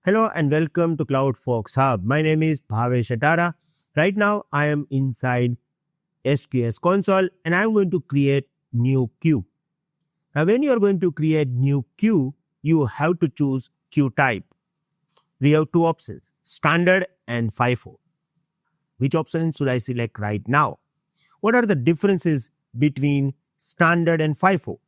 Hello and welcome to CloudFox Hub. My name is Bhavesh Atara. Right now I am inside SQS console and I'm going to create new queue. Now when you are going to create new queue, you have to choose queue type. We have two options, standard and FIFO. Which option should I select right now? What are the differences between standard and FIFO?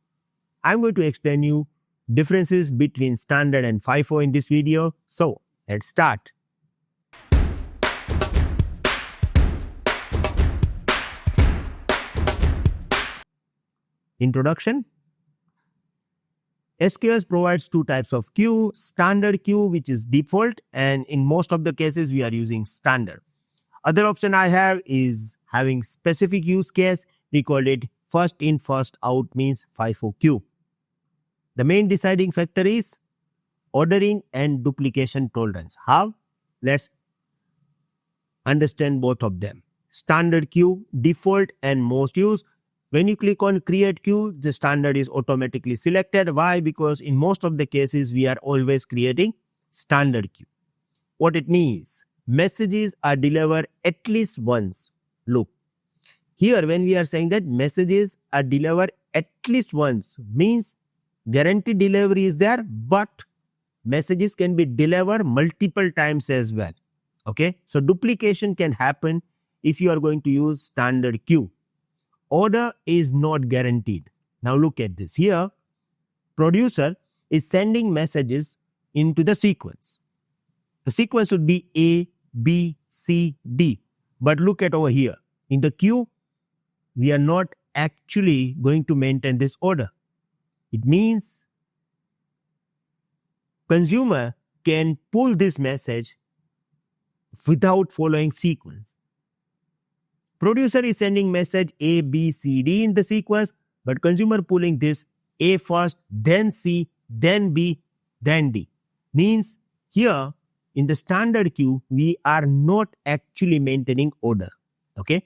I'm going to explain you differences between standard and FIFO in this video. So let's start. Introduction. SQS provides two types of queue, standard queue which is default, and in most of the cases we are using standard. Other option I have is having specific use case. We call it first in first out, means FIFO queue. The main deciding factor is ordering and duplication tolerance. How? Let's understand both of them. Standard queue, default and most used. When you click on create queue, the standard is automatically selected. Why? Because in most of the cases, we are always creating standard queue. What it means? Messages are delivered at least once. Look, here when we are saying that messages are delivered at least once, means guaranteed delivery is there, but messages can be delivered multiple times as well. Okay, so duplication can happen if you are going to use standard queue. Order is not guaranteed. Now look at this. Here, producer is sending messages into the sequence. The sequence would be A, B, C, D. But look at over here. In the queue, we are not actually going to maintain this order. It means consumer can pull this message without following sequence. Producer is sending message A, B, C, D in the sequence, but consumer pulling this A first, then C, then B, then D. Means here in the standard queue, we are not actually maintaining order. Okay.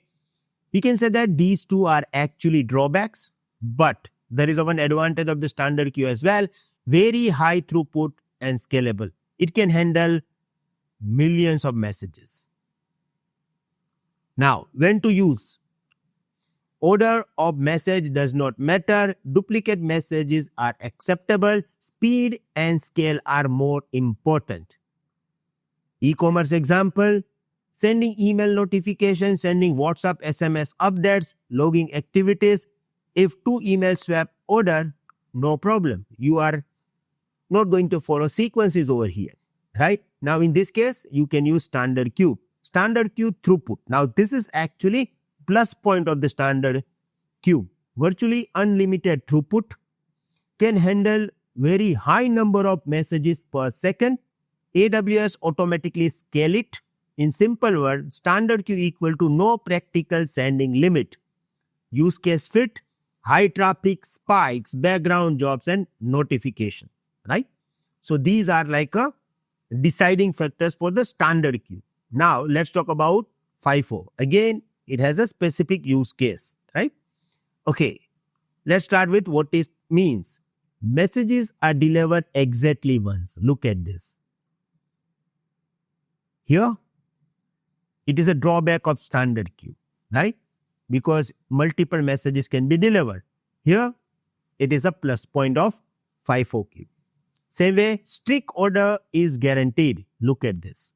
We can say that these two are actually drawbacks, but there is one advantage of the standard queue as well. Very high throughput and scalable. It can handle millions of messages. Now, when to use? Order of message does not matter. Duplicate messages are acceptable. Speed and scale are more important. E-commerce example, sending email notifications, sending WhatsApp SMS updates, logging activities. If two email swap order, no problem. You are not going to follow sequences over here, right? Now in this case, you can use standard queue. Standard queue throughput. Now this is actually plus point of the standard queue. Virtually unlimited throughput, can handle very high number of messages per second. AWS automatically scale it. In simple words, standard queue equal to no practical sending limit. Use case fit, high traffic, spikes, background jobs and notification, right? So these are like a deciding factors for the standard queue. Now let's talk about FIFO. Again, it has a specific use case, right? Okay, let's start with what it means. Messages are delivered exactly once. Look at this. Here, it is a drawback of standard queue, right? Because multiple messages can be delivered. Here, it is a plus point of FIFO queue. Same way, strict order is guaranteed. Look at this.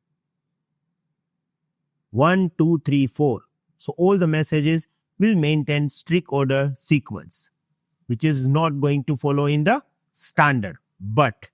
1, 2, 3, 4. So all the messages will maintain strict order sequence, which is not going to follow in the standard. But